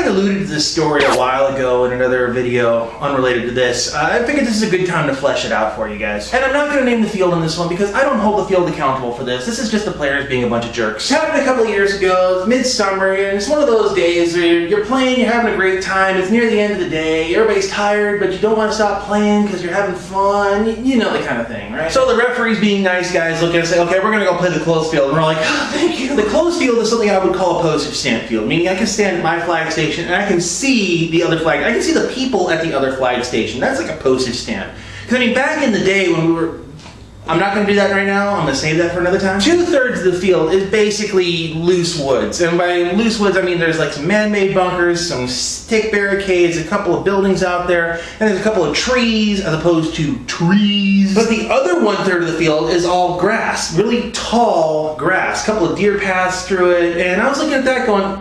alluded to this story a while ago in another video unrelated to this. I figured this is a good time to flesh it out for you guys. And I'm not going to name the field in this one because I don't hold the field accountable for this. This is just the players being a bunch of jerks. It happened a couple of years ago, midsummer, and it's one of those days where you're playing, you're having a great time, it's near the end of the day, everybody's tired, but you don't want to stop playing because you're having fun. You know the kind of thing, right? So the referees being nice guys look at us and say, okay, we're going to go play the closed field. And we're like, oh, thank you. The closed field is something I would call a postage stamp field, meaning I can stand at my flag station and I can see the other flag. I can see the people at the other flag station. That's like a postage stamp. Because I mean, back in the day when we were, I'm not going to do that right now, I'm going to save that for another time. 2/3 of the field is basically loose woods. And by loose woods, I mean there's like some man-made bunkers, some stick barricades, a couple of buildings out there, and there's a couple of trees as opposed to trees. But the other 1/3 of the field is all grass, really tall grass, a couple of deer paths through it, and I was looking at that going,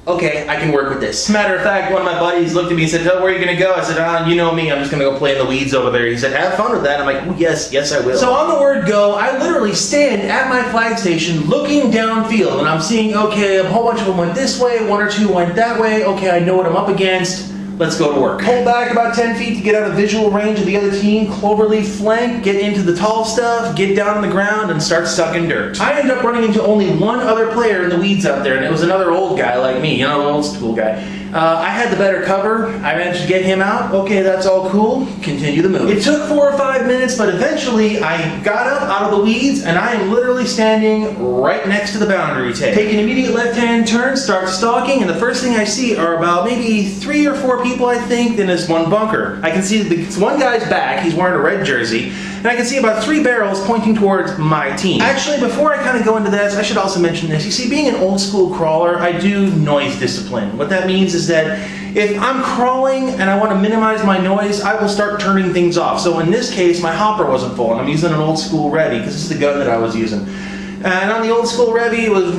okay, I can work with this. Matter of fact, one of my buddies looked at me and said, oh, where are you going to go? I said, you know me, I'm just going to go play in the weeds over there. He said, have fun with that. I'm like, oh, yes, I will. So on the word go, I literally stand at my flag station looking downfield, and I'm seeing, okay, a whole bunch of them went this way, 1 or 2 went that way. Okay, I know what I'm up against. Let's go to work. Pull back about 10 feet to get out of visual range of the other team, cloverleaf flank, get into the tall stuff, get down on the ground, and start sucking dirt. I ended up running into only one other player in the weeds out there, and it was another old guy like me, you know, an old school guy. I had the better cover. I managed to get him out. Okay, that's all cool. Continue the move. It took 4 or 5 minutes, but eventually I got up out of the weeds, and I am literally standing right next to the boundary tape. Take an immediate left-hand turn, start stalking, and the first thing I see are about maybe 3 or 4 people, I think, in this one bunker. I can see one guy's back. He's wearing a red jersey, and I can see about 3 barrels pointing towards my team. Actually, before I kind of go into this, I should also mention this. You see, being an old school crawler, I do noise discipline. What that means is that if I'm crawling and I want to minimize my noise, I will start turning things off. So in this case, my hopper wasn't full, and I'm using an old school Revy because this is the gun that I was using. And on the old school Revy, it was,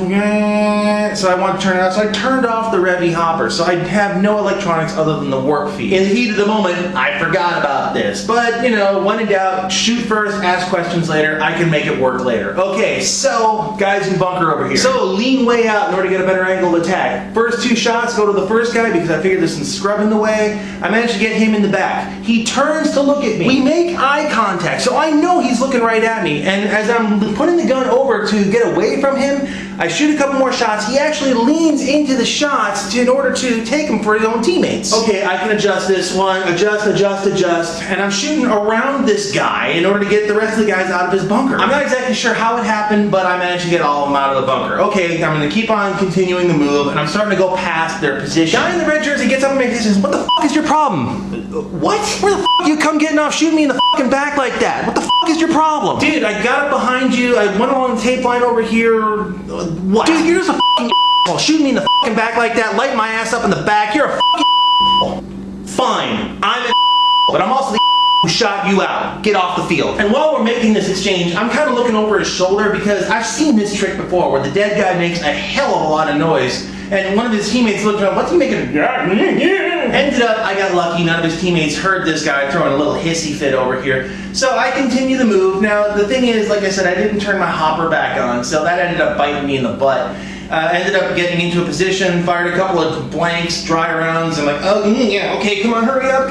so I wanted to turn it off. So I turned off the Revy hopper, so I have no electronics other than the work feed. In the heat of the moment, I forgot about this. But, you know, when in doubt, shoot first, ask questions later. I can make it work later. Okay, so, guys in bunker over here. So, lean way out in order to get a better angle of attack. First 2 shots go to the first guy because I figured there's some scrub in the way. I managed to get him in the back. He turns to look at me. We make eye contact, so I know he's looking right at me. And as I'm putting the gun over to get away from him, I shoot a couple more shots. He actually leans into the shots in order to take them for his own teammates. Okay, I can adjust this one, adjust, and I'm shooting around this guy in order to get the rest of the guys out of his bunker. I'm not exactly sure how it happened, but I managed to get all of them out of the bunker. Okay, I'm going to keep on continuing the move, and I'm starting to go past their position. Guy in the red jersey gets up and makes says, what the f*** is your problem? What? Where the f*** you come getting off shooting me in the f***ing back like that? What the f*** is your problem? Dude, I got up behind you, I went along the tape line over here. What? Dude, you're just a f***ing asshole. Shooting me in the f***ing back like that, light my ass up in the back. You're a f***ing asshole. Fine, I'm an asshole, but I'm also the who shot you out. Get off the field. And while we're making this exchange, I'm kind of looking over his shoulder because I've seen this trick before where the dead guy makes a hell of a lot of noise, and one of his teammates looked around, what's he making? Ended up, I got lucky, none of his teammates heard this guy throwing a little hissy fit over here. So I continue the move. Now, the thing is, like I said, I didn't turn my hopper back on, so that ended up biting me in the butt. Ended up getting into a position, fired a couple of blanks, dry rounds. I'm like, oh, yeah, okay, come on, hurry up.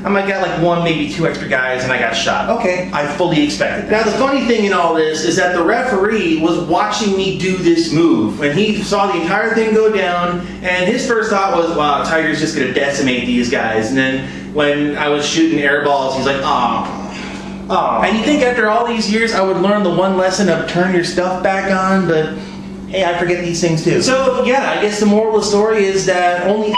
I might got like 1, maybe 2 extra guys, and I got shot. Okay, I fully expected that. Now, the funny thing in all this is that the referee was watching me do this move, and he saw the entire thing go down, and his first thought was, wow, Tiger's just going to decimate these guys. And then when I was shooting air balls, he's like, oh. And you think after all these years I would learn the one lesson of turn your stuff back on, but hey, I forget these things too. So yeah, I guess the moral of the story is that only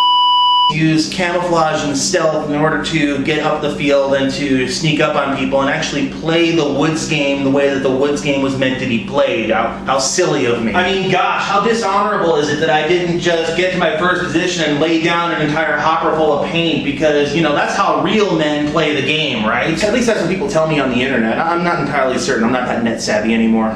use camouflage and stealth in order to get up the field and to sneak up on people and actually play the woods game the way that the woods game was meant to be played. How silly of me. I mean, gosh, how dishonorable is it that I didn't just get to my first position and lay down an entire hopper full of paint, because, you know, that's how real men play the game, right? At least that's what people tell me on the internet. I'm not entirely certain. I'm not that net savvy anymore.